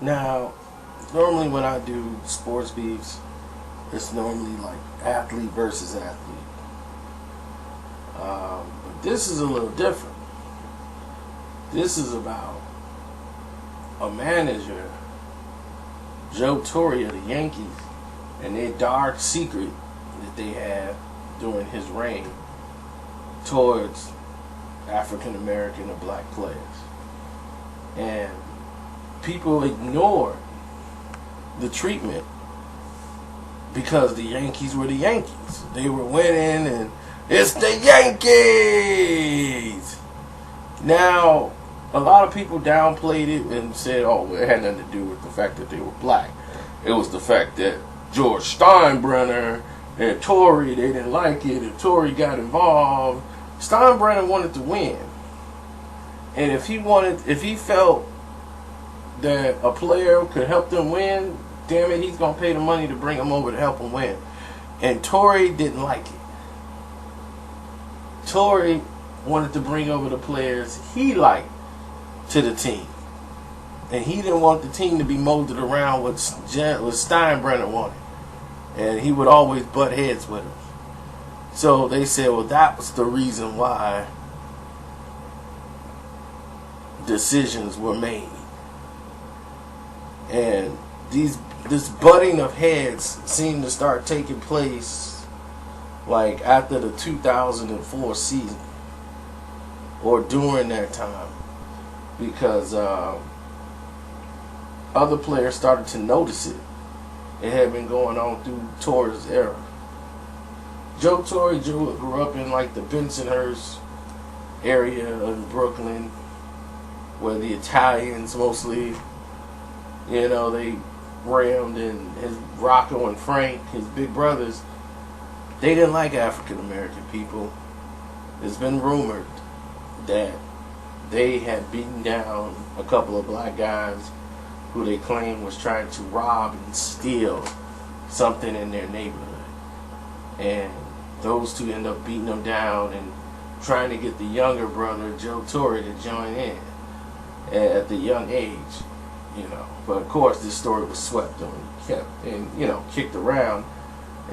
Now, normally when I do sports beefs, it's normally like athlete versus athlete. But this is a little different. This is about a manager, Joe Torre of the Yankees, and their dark secret that they had during his reign towards African American and black players. And people ignored the treatment because the Yankees were the Yankees. They were winning and it's the Yankees! Now, a lot of people downplayed it and said, oh, well, it had nothing to do with the fact that they were black. It was the fact that George Steinbrenner and Torre, they didn't like it, and Torre got involved. Steinbrenner wanted to win. And if he felt that a player could help them win, damn it, he's going to pay the money to bring him over to help him win. And Torre didn't like it. Torre wanted to bring over the players he liked to the team. And he didn't want the team to be molded around what Steinbrenner wanted. And he would always butt heads with him. So they said, well, that was the reason why decisions were made. And this butting of heads seemed to start taking place like after the 2004 season or during that time, because other players started to notice it. It had been going on through Torre's era. Joe Torre grew up in like the Bensonhurst area of Brooklyn, where the Italians mostly, they rammed, and his Rocco and Frank, his big brothers, they didn't like African American people. It's been rumored that they had beaten down a couple of black guys who they claimed was trying to rob and steal something in their neighborhood. And those two end up beating them down and trying to get the younger brother, Joe Torre, to join in at the young age. But of course this story was swept on, kicked around,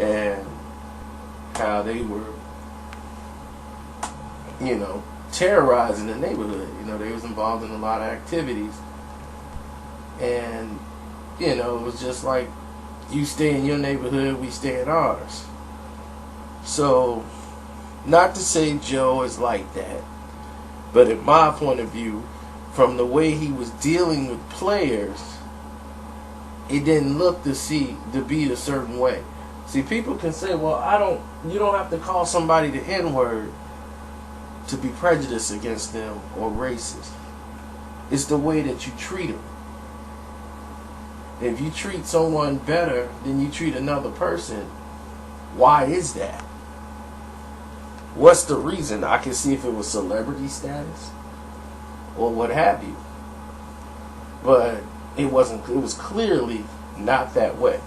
and how they were, terrorizing the neighborhood. They was involved in a lot of activities. And, it was just like, you stay in your neighborhood, we stay in ours. So, not to say Joe is like that, but in my point of view, from the way he was dealing with players, it didn't look to be a certain way. See, people can say, well, you don't have to call somebody the N-word to be prejudiced against them or racist. It's the way that you treat them. If you treat someone better than you treat another person, why is that? What's the reason? I can see if it was celebrity status or what have you. But it wasn't. It was clearly not that way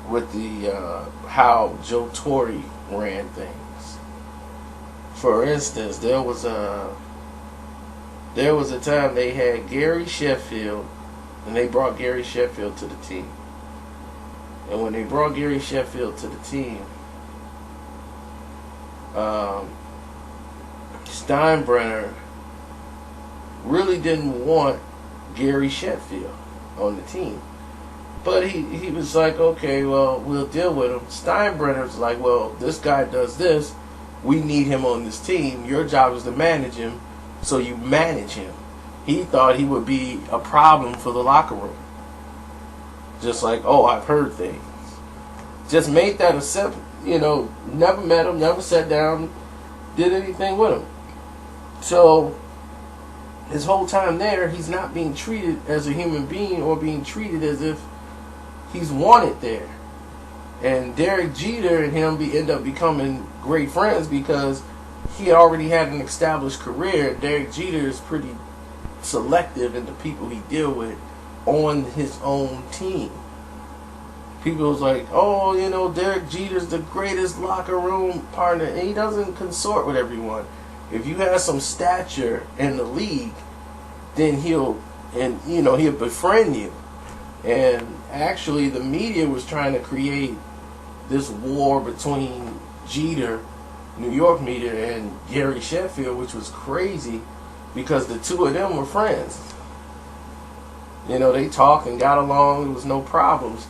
with the how Joe Torre ran things. For instance, there was a time they had Gary Sheffield, and they brought Gary Sheffield to the team. And when they brought Gary Sheffield to the team, Steinbrenner really didn't want Gary Sheffield on the team. But he was like, okay, well, we'll deal with him. Steinbrenner's like, well, this guy does this. We need him on this team. Your job is to manage him, so you manage him. He thought he would be a problem for the locker room. Just like, oh, I've heard things. Just made that a simple, never met him, never sat down, did anything with him. So, his whole time there, he's not being treated as a human being or being treated as if he's wanted there. And Derek Jeter and him end up becoming great friends because he already had an established career. Derek Jeter is pretty selective in the people he deal with on his own team. People was like, oh, Derek Jeter's the greatest locker room partner. And he doesn't consort with everyone. If you have some stature in the league, then he'll and he'll befriend you. And actually, the media was trying to create this war between Jeter, New York media, and Gary Sheffield, which was crazy because the two of them were friends. They talked and got along. There was no problems.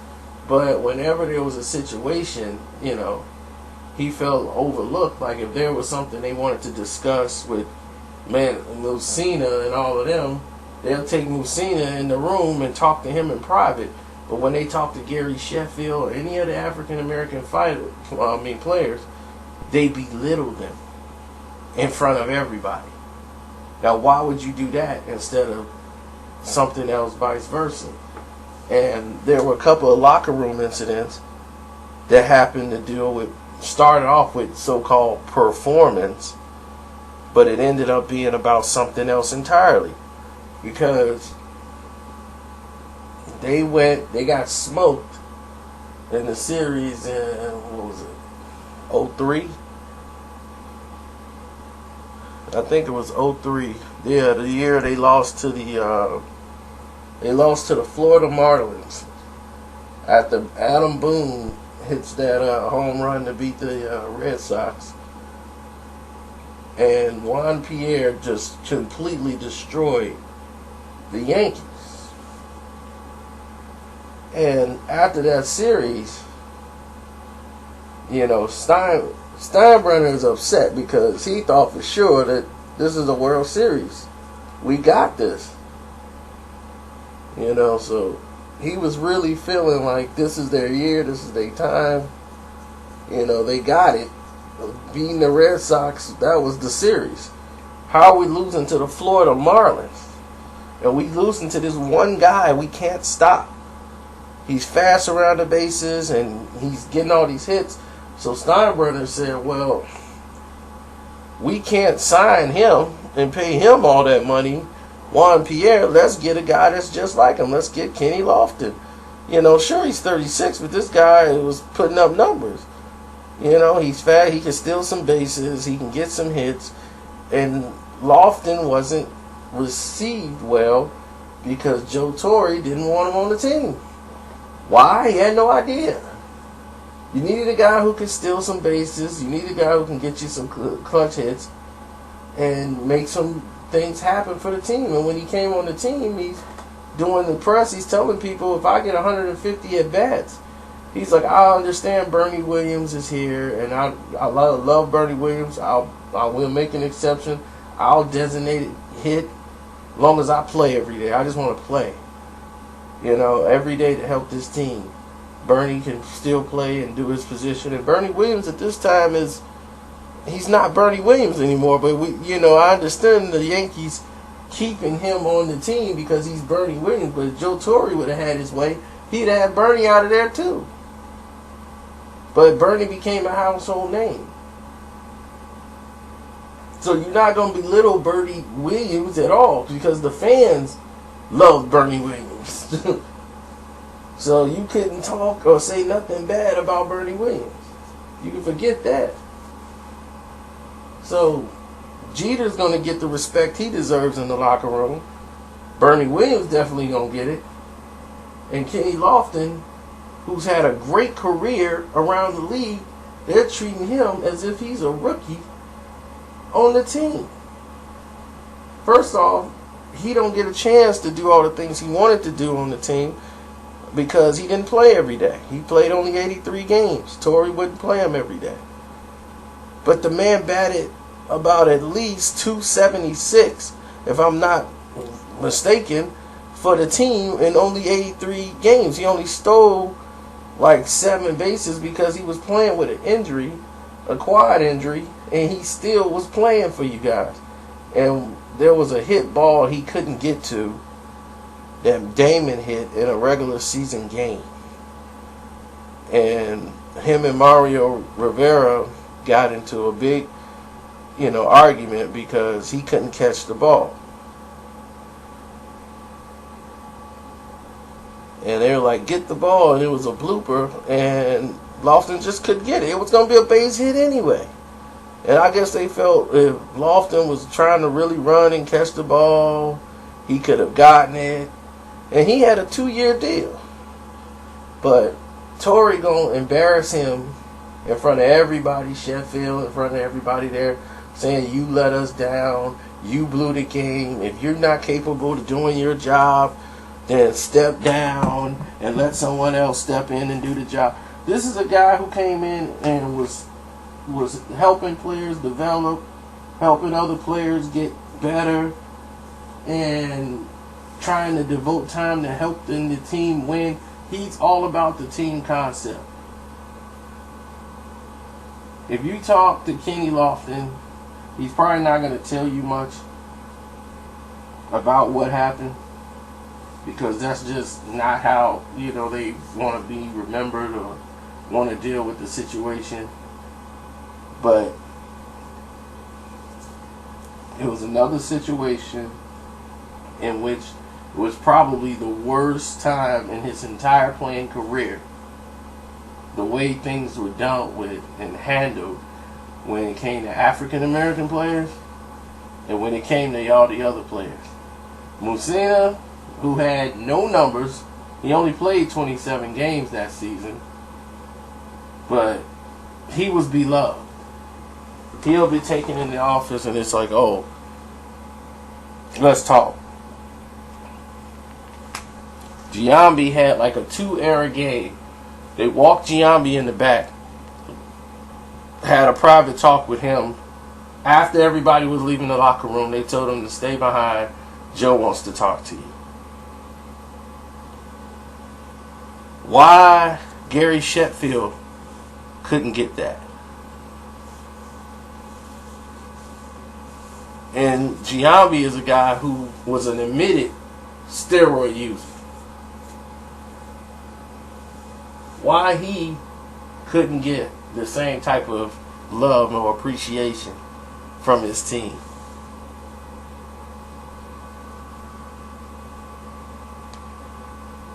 But whenever there was a situation, he felt overlooked. Like if there was something they wanted to discuss with Lucina and all of them, they'll take Lucina in the room and talk to him in private. But when they talk to Gary Sheffield or any other African American players, they belittle them in front of everybody. Now, why would you do that instead of something else, vice versa? And there were a couple of locker room incidents that happened to started off with so-called performance, but it ended up being about something else entirely. Because they got smoked in the series in, what was it, 03? I think it was 03. Yeah, the year they lost to the Florida Marlins after Adam Boone hits that home run to beat the Red Sox. And Juan Pierre just completely destroyed the Yankees. And after that series, Steinbrenner is upset because he thought for sure that this is a World Series. We got this. So he was really feeling like this is their year, this is their time. They got it. Beating the Red Sox, that was the series. How are we losing to the Florida Marlins? And we losing to this one guy we can't stop. He's fast around the bases and he's getting all these hits. So Steinbrenner said, well, we can't sign him and pay him all that money. Juan Pierre, let's get a guy that's just like him. Let's get Kenny Lofton. Sure, he's 36, but this guy was putting up numbers. He's fat. He can steal some bases. He can get some hits. And Lofton wasn't received well because Joe Torre didn't want him on the team. Why? He had no idea. You needed a guy who could steal some bases. You need a guy who can get you some clutch hits and make some things happen for the team. And when he came on the team, he's doing the press. He's telling people, if I get 150 at-bats, he's like, I understand Bernie Williams is here, and I love Bernie Williams. I will make an exception. I'll designate it hit as long as I play every day. I just want to play. Every day to help this team. Bernie can still play and do his position. And Bernie Williams at this time he's not Bernie Williams anymore. But I understand the Yankees keeping him on the team because he's Bernie Williams. But if Joe Torre would have had his way, he'd have Bernie out of there too. But Bernie became a household name. So you're not going to belittle Bernie Williams at all because the fans love Bernie Williams. So you couldn't talk or say nothing bad about Bernie Williams. You can forget that. So Jeter's going to get the respect he deserves in the locker room. Bernie Williams definitely going to get it. And Kenny Lofton, who's had a great career around the league, they're treating him as if he's a rookie on the team. First off, he don't get a chance to do all the things he wanted to do on the team because he didn't play every day. He played only 83 games. Torre wouldn't play him every day. But the man batted about at least 276, if I'm not mistaken, for the team in only 83 games. He only stole like 7 bases because he was playing with an injury, a quad injury, and he still was playing for you guys. And there was a hit ball he couldn't get to that Damon hit in a regular season game. And him and Mario Rivera got into a big, argument because he couldn't catch the ball. And they were like, get the ball, and it was a blooper, and Lofton just couldn't get it. It was going to be a base hit anyway. And I guess they felt if Lofton was trying to really run and catch the ball, He could have gotten it. And he had a 2-year deal. But Torre gonna embarrass him in front of everybody, Sheffield, in front of everybody there, saying you let us down, you blew the game. If you're not capable of doing your job, then step down and let someone else step in and do the job. This is a guy who came in and was helping players develop, helping other players get better, and trying to devote time to helping the team win. He's all about the team concept. If you talk to Kenny Lofton, he's probably not going to tell you much about what happened, because that's just not how, they want to be remembered or want to deal with the situation. But it was another situation in which it was probably the worst time in his entire playing career. The way things were dealt with and handled when it came to African American players and when it came to all the other players. Musina, who had no numbers, he only played 27 games that season, but he was beloved. He'll be taken in the office and it's like, oh, let's talk. Giambi had like a 2-error game. They walked Giambi in the back, had a private talk with him. After everybody was leaving the locker room, they told him to stay behind. Joe wants to talk to you. Why Gary Sheffield couldn't get that? And Giambi is a guy who was an admitted steroid user. Why he couldn't get the same type of love or appreciation from his team.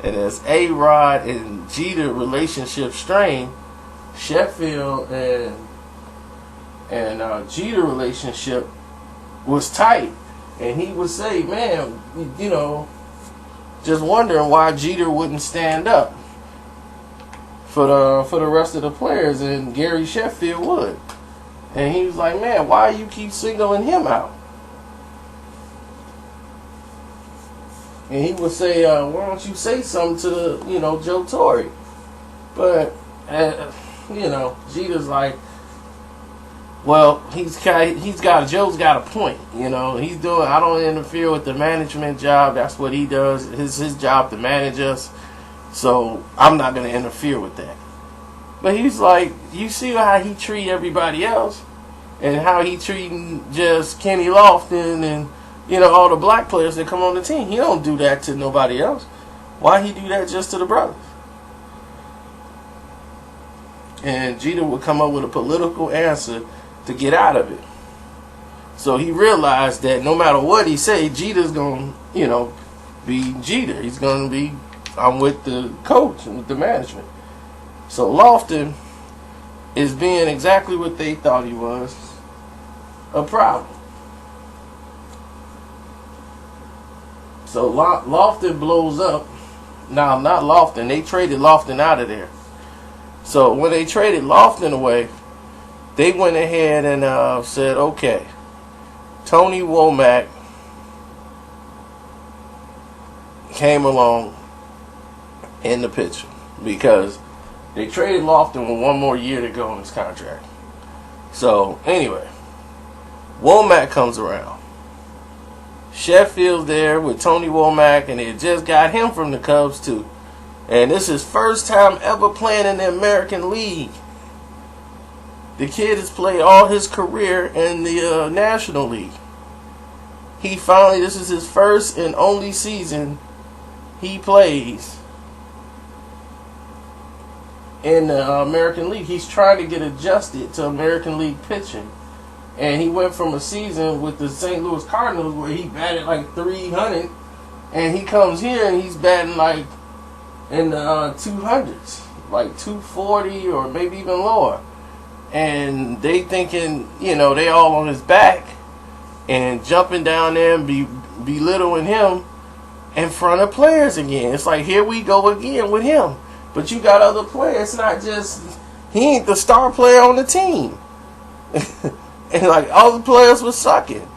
And as A-Rod and Jeter relationship strained, Sheffield and Jeter relationship was tight. And he would say, man, just wondering why Jeter wouldn't stand up for the rest of the players, and Gary Sheffield would. And he was like, man, why you keep singling him out? And he would say, why don't you say something to the, Joe Torre? But, Jeter's like, well, Joe's got a point. He's doing, I don't interfere with the management job. That's what he does. His job to manage us. So I'm not going to interfere with that. But he's like, you see how he treat everybody else and how he treating just Kenny Lofton and, all the black players that come on the team. He don't do that to nobody else. Why he do that just to the brothers? And Jeter would come up with a political answer to get out of it. So he realized that no matter what he say, Jeter's going to, be Jeter. He's going to be, I'm with the coach and with the management. So Lofton is being exactly what they thought he was, a problem. So Lofton blows up. Now, not Lofton. They traded Lofton out of there. So when they traded Lofton away, they went ahead and said, okay, Tony Womack came along in the picture because they traded Lofton with 1 more year to go on his contract. So anyway, Womack comes around. Sheffield's there with Tony Womack, and they had just got him from the Cubs too. And this is his first time ever playing in the American League. The kid has played all his career in the National League. This is his first and only season he plays in the American League. He's trying to get adjusted to American League pitching. And he went from a season with the St. Louis Cardinals where he batted like 300, and he comes here and he's batting like in the 200s, like 240 or maybe even lower. And they thinking, they all on his back and jumping down there and be belittling him in front of players again. It's like, here we go again with him. But you got other players, not just, he ain't the star player on the team. And like, all the players were sucking.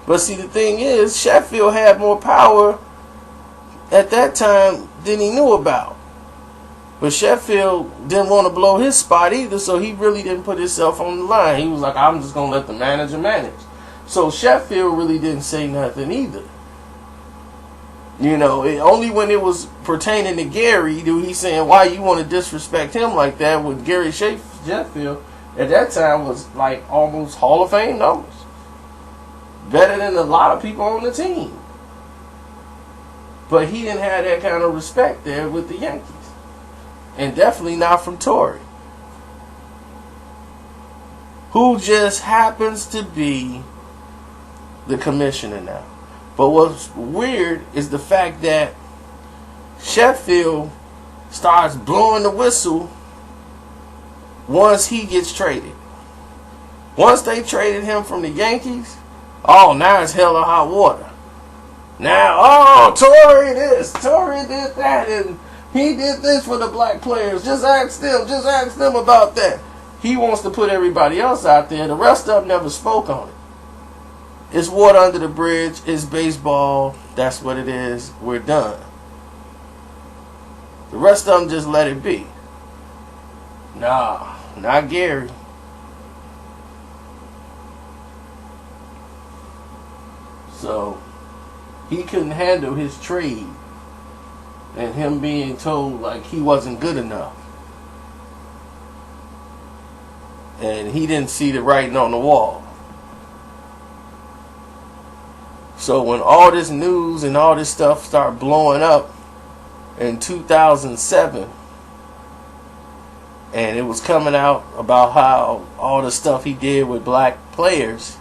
But see, the thing is, Sheffield had more power at that time than he knew about. But Sheffield didn't want to blow his spot either, so he really didn't put himself on the line. He was like, I'm just going to let the manager manage. So Sheffield really didn't say nothing either. You know, only when it was pertaining to Gary do he saying, why you want to disrespect him like that, with Gary Sheffield at that time was like almost Hall of Fame numbers. Better than a lot of people on the team. But he didn't have that kind of respect there with the Yankees. And definitely not from Torre, who just happens to be the commissioner now. But what's weird is the fact that Sheffield starts blowing the whistle once he gets traded. Once they traded him from the Yankees, oh, now it's hell or hot water. Now, oh, Torre this, Torre did that, and he did this for the black players. Just ask them about that. He wants to put everybody else out there. The rest of them never spoke on it. It's water under the bridge. It's baseball. That's what it is. We're done. The rest of them just let it be. Nah, not Gary. So, he couldn't handle his trade. And him being told like he wasn't good enough. And he didn't see the writing on the wall. So when all this news and all this stuff started blowing up in 2007, and it was coming out about how all the stuff he did with black players,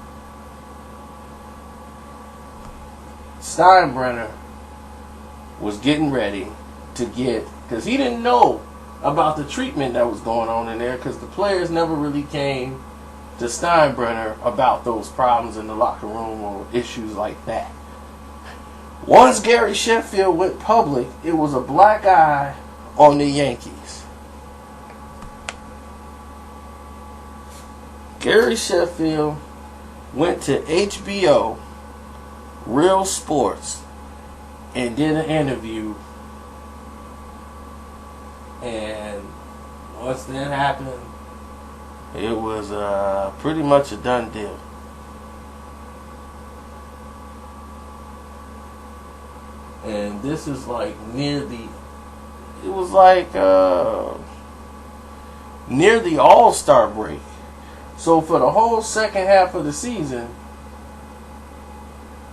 Steinbrenner was getting ready to get, because he didn't know about the treatment that was going on in there, because the players never really came to Steinbrenner about those problems in the locker room or issues like that. Once Gary Sheffield went public, it was a black eye on the Yankees. Gary Sheffield went to HBO Real Sports and did an interview, and once that happened, it was pretty much a done deal. And this is like near the All-Star break. So for the whole second half of the season,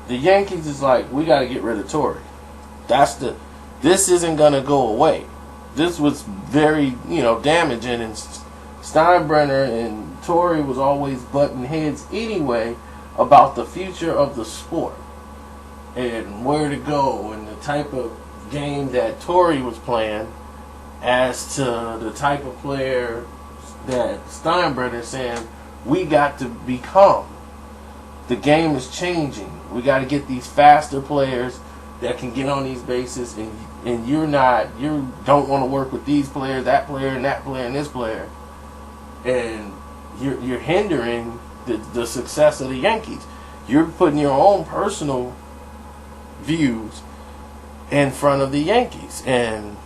the Yankees is like, we got to get rid of Torre. This isn't going to go away. This was very, damaging, and Steinbrenner and Torre was always butting heads anyway about the future of the sport and where to go and the type of game that Torre was playing as to the type of player that Steinbrenner is saying we got to become. The game is changing. We got to get these faster players that can get on these bases, and you don't want to work with these players, that player, and that player, and this player, and you're hindering the success of the Yankees. You're putting your own personal views in front of the Yankees, and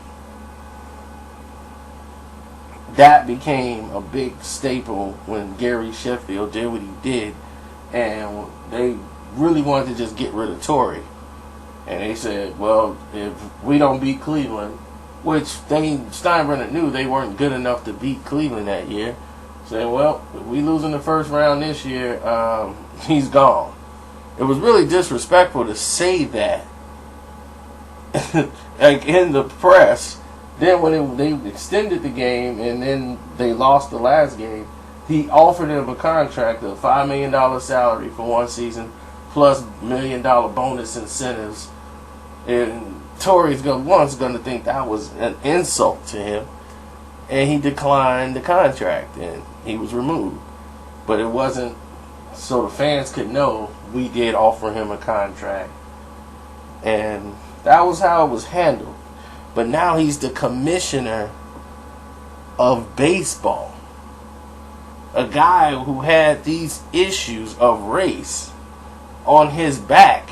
that became a big staple when Gary Sheffield did what he did, and they really wanted to just get rid of Torre. And they said, well, if we don't beat Cleveland, which Steinbrenner knew they weren't good enough to beat Cleveland that year, said, well, if we lose in the first round this year, he's gone. It was really disrespectful to say that like in the press. Then when they extended the game and then they lost the last game, he offered him a contract of $5 million salary for one season plus $1 million bonus incentives. And Torre's going to think that was an insult to him, and he declined the contract and he was removed. But it wasn't so the fans could know we did offer him a contract. And that was how it was handled. But now he's the commissioner of baseball. A guy who had these issues of race on his back.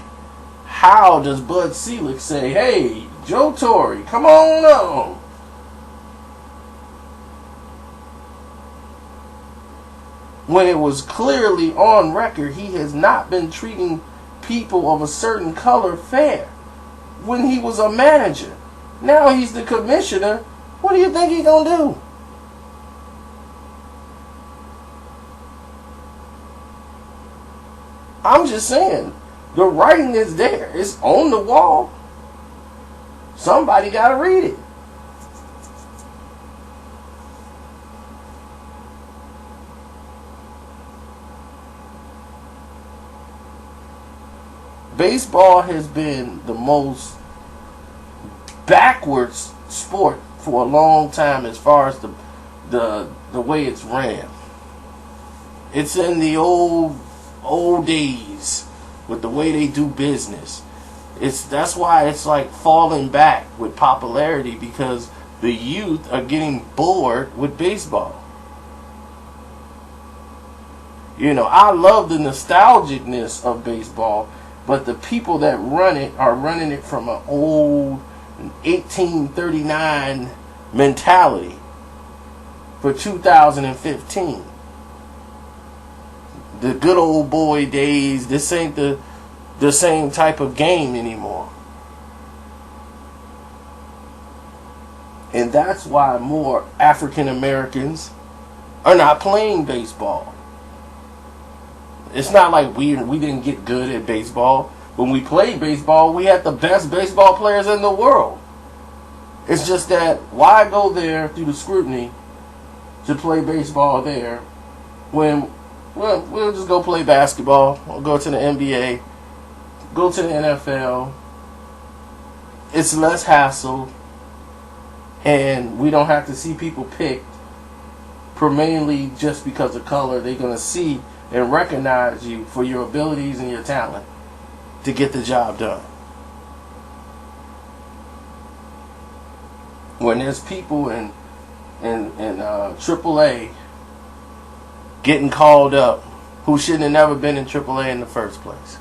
How does Bud Selig say, hey, Joe Torre, come on up? When it was clearly on record he has not been treating people of a certain color fair when he was a manager. Now he's the commissioner. What do you think he's going to do? I'm just saying, the writing is there. It's on the wall. Somebody got to read it. Baseball has been the most backwards sport for a long time as far as the way it's ran. It's in the old days with the way they do business. That's why it's like falling back with popularity, because the youth are getting bored with baseball. You know, I love the nostalgicness of baseball, but the people that run it are running it from an old 1839 mentality for 2015. The good old boy days, this ain't the same type of game anymore. And that's why more African Americans are not playing baseball. It's not like we didn't get good at baseball. When we played baseball, we had the best baseball players in the world. It's just that, why go there through the scrutiny to play baseball there when we'll just go play basketball, or go to the NBA, go to the NFL. It's less hassle, and we don't have to see people picked for mainly just because of color. They're going to see and recognize you for your abilities and your talent to get the job done. When there's people in AAA getting called up who shouldn't have never been in AAA in the first place.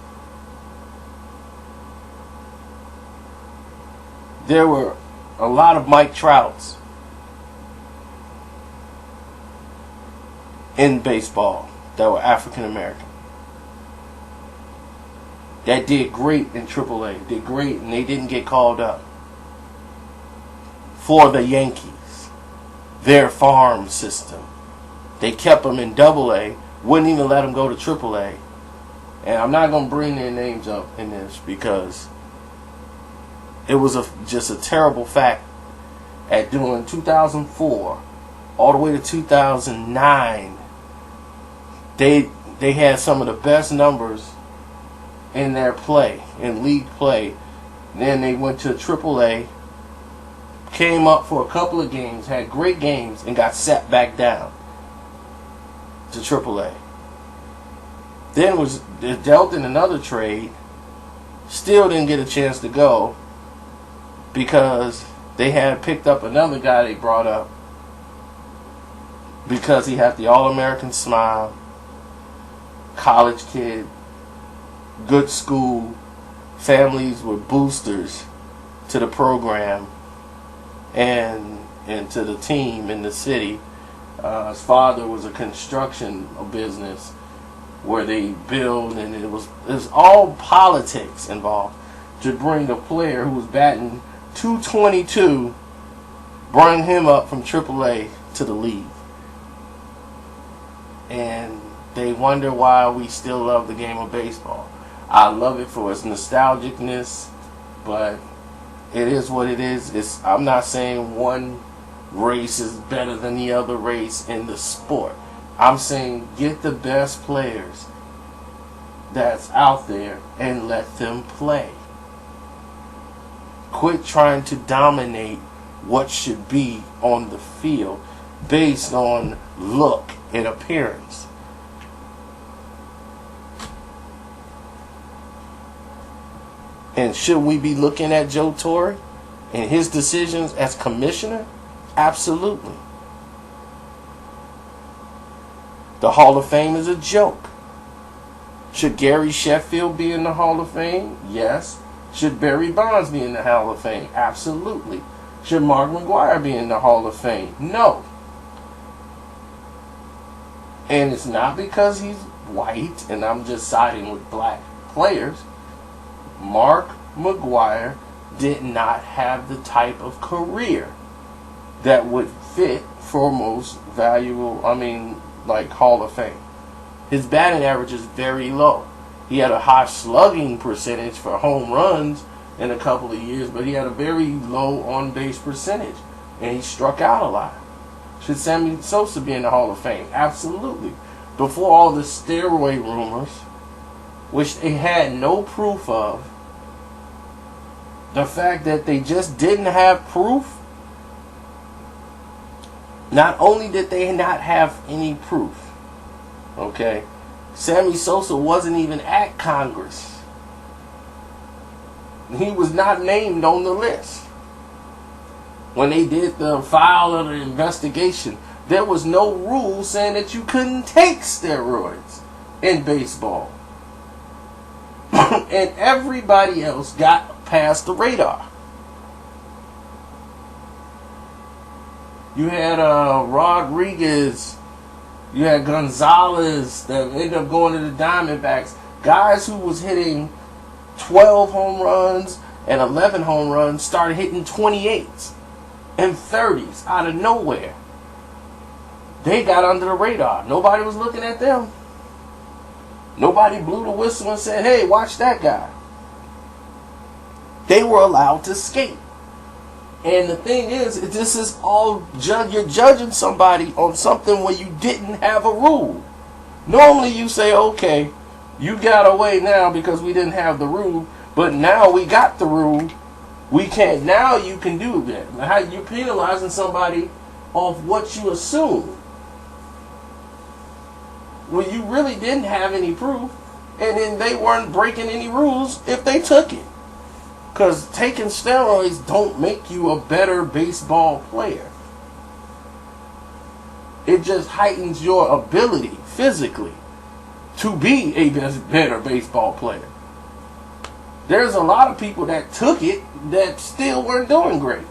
There were a lot of Mike Trouts in baseball that were African American that did great in AAA, did great, and they didn't get called up for the Yankees, their farm system. They kept them in AA, wouldn't even let them go to AAA. And I'm not going to bring their names up in this because it was just a terrible fact. During 2004 all the way to 2009, they had some of the best numbers in their play, in league play. Then they went to AAA, came up for a couple of games, had great games, and got sat back down to AAA. Then was dealt in another trade, still didn't get a chance to go because they had picked up another guy they brought up because he had the All-American smile, college kid, good school, families with boosters to the program and to the team in the city. His father was a construction business where they build, and it was all politics involved to bring a player who was batting .222, bring him up from AAA to the league. And they wonder why we still love the game of baseball. I love it for its nostalgicness, but it is what it is. I'm not saying one race is better than the other race in the sport. I'm saying get the best players that's out there and let them play. Quit trying to dominate what should be on the field based on look and appearance. And should we be looking at Joe Torre and his decisions as commissioner? Absolutely. The Hall of Fame is a joke. Should Gary Sheffield be in the Hall of Fame? Yes. Should Barry Bonds be in the Hall of Fame? Absolutely. Should Mark McGwire be in the Hall of Fame? No. And it's not because he's white and I'm just siding with black players. Mark McGwire did not have the type of career that would fit for most valuable, like Hall of Fame. His batting average is very low. He had a high slugging percentage for home runs in a couple of years, but he had a very low on-base percentage, and he struck out a lot. Should Sammy Sosa be in the Hall of Fame? Absolutely. Before all the steroid rumors, which they had no proof of, the fact that they just didn't have proof, not only did they not have any proof, okay, Sammy Sosa wasn't even at Congress. He was not named on the list. When they did the file of the investigation, there was no rule saying that you couldn't take steroids in baseball. And everybody else got past the radar. You had Rodriguez, you had Gonzalez that ended up going to the Diamondbacks. Guys who was hitting 12 home runs and 11 home runs started hitting 28s and 30s out of nowhere. They got under the radar. Nobody was looking at them. Nobody blew the whistle and said, hey, watch that guy. They were allowed to skate. And the thing is, this is all, you're judging somebody on something where you didn't have a rule. Normally you say, okay, you got away now because we didn't have the rule, but now we got the rule. We can't, now you can do that. How you're penalizing somebody off what you assume. Well, you really didn't have any proof, and then they weren't breaking any rules if they took it. Because taking steroids don't make you a better baseball player. It just heightens your ability physically to be a better baseball player. There's a lot of people that took it that still weren't doing great.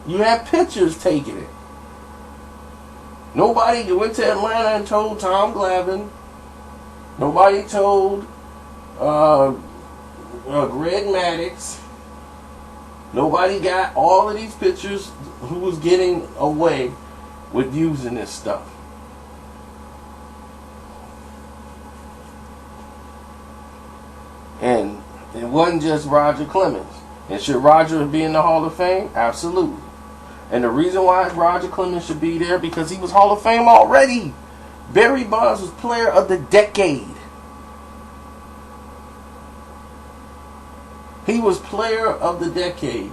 You have pitchers taking it. Nobody went to Atlanta and told Tom Glavine. Nobody told Greg Maddux. Nobody got all of these pitchers who was getting away with using this stuff. And it wasn't just Roger Clemens. And should Roger be in the Hall of Fame? Absolutely. And the reason why Roger Clemens should be there, because he was Hall of Fame already. Barry Bonds was Player of the Decade. He was Player of the Decade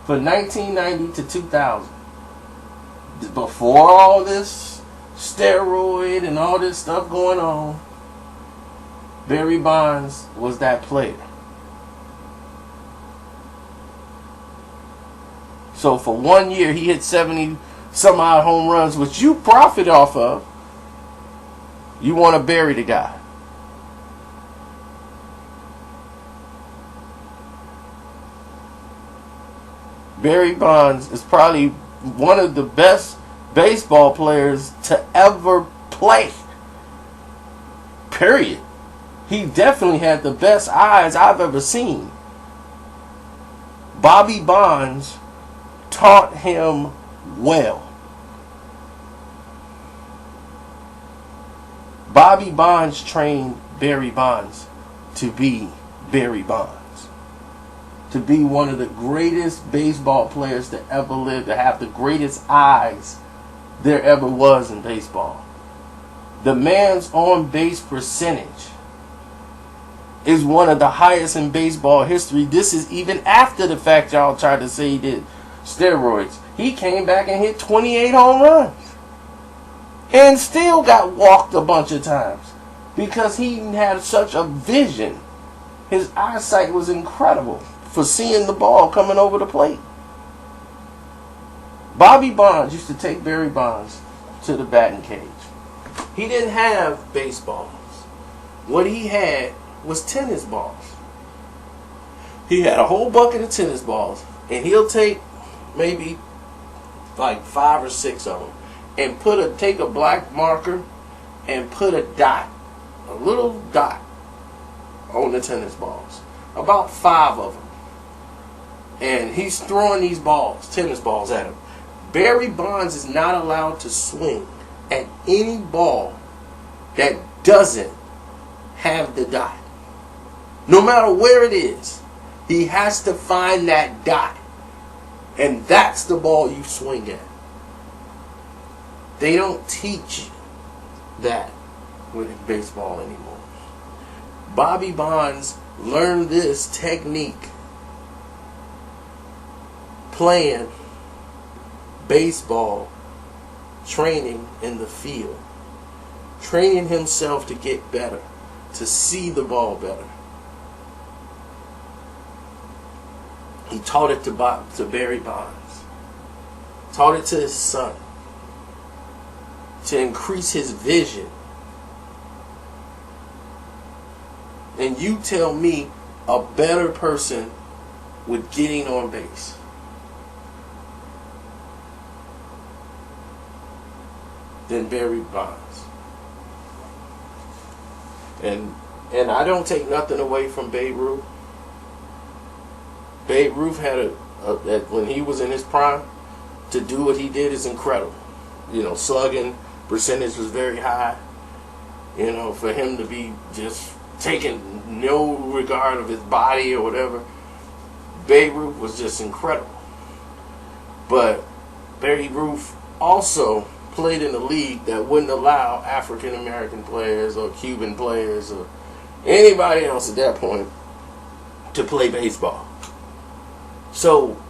for 1990 to 2000. Before all this steroid and all this stuff going on, Barry Bonds was that player. So for 1 year, he hit 70 some odd home runs, which you profit off of. You want to bury the guy. Barry Bonds is probably one of the best baseball players to ever play. Period. He definitely had the best eyes I've ever seen. Bobby Bonds taught him well. Bobby Bonds trained Barry Bonds to be Barry Bonds. To be one of the greatest baseball players to ever live, to have the greatest eyes there ever was in baseball. The man's on-base percentage is one of the highest in baseball history. This is even after the fact y'all tried to say he did steroids. He came back and hit 28 home runs and still got walked a bunch of times. because he had such a vision. His eyesight was incredible for seeing the ball coming over the plate. Bobby Bonds used to take Barry Bonds to the batting cage. He didn't have baseballs. What he had was tennis balls. He had a whole bucket of tennis balls, and he'll take maybe like 5 or 6 of them and take a black marker and put a dot, a little dot on the tennis balls, about 5 of them, and he's throwing these balls, tennis balls, at him. Barry Bonds is not allowed to swing at any ball that doesn't have the dot. No matter where it is, he has to find that dot, and that's the ball you swing at. They don't teach that with baseball anymore. Bobby Bonds learned this technique playing baseball, training in the field, training himself to get better, to see the ball better. He taught it to Barry Bonds, taught it to his son, to increase his vision. And you tell me a better person with getting on base. Than Barry Bonds. And I don't take nothing away from Babe Ruth. Babe Ruth had when he was in his prime, to do what he did is incredible. You know, slugging percentage was very high. You know, for him to be just taking no regard of his body or whatever, Babe Ruth was just incredible. But Babe Ruth also played in a league that wouldn't allow African American players or Cuban players or anybody else at that point to play baseball. So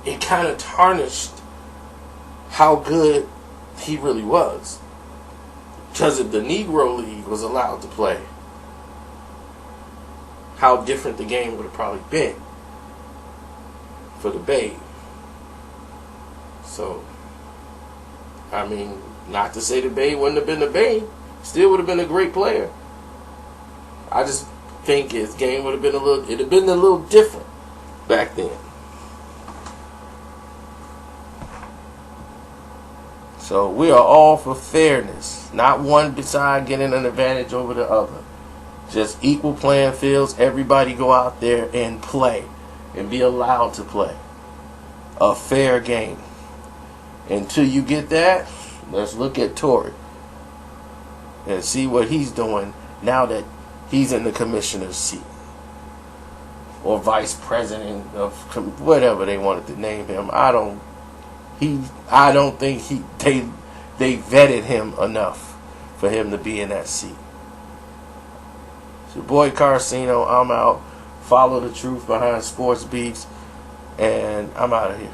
it kind of tarnished how good he really was. Because if the Negro League was allowed to play, how different the game would have probably been for the Babe. So, I mean, not to say the Babe wouldn't have been the Babe, still would have been a great player. I just think his game would have been it'd have been a little different back then. So we are all for fairness, not one side getting an advantage over the other. Just equal playing fields, everybody go out there and play and be allowed to play a fair game. Until you get that, let's look at Torre and see what he's doing now that he's in the commissioner's seat or vice president of whatever they wanted to name him. I don't think they vetted him enough for him to be in that seat. It's your boy Carcino. I'm out. Follow the truth behind sports beats, and I'm out of here.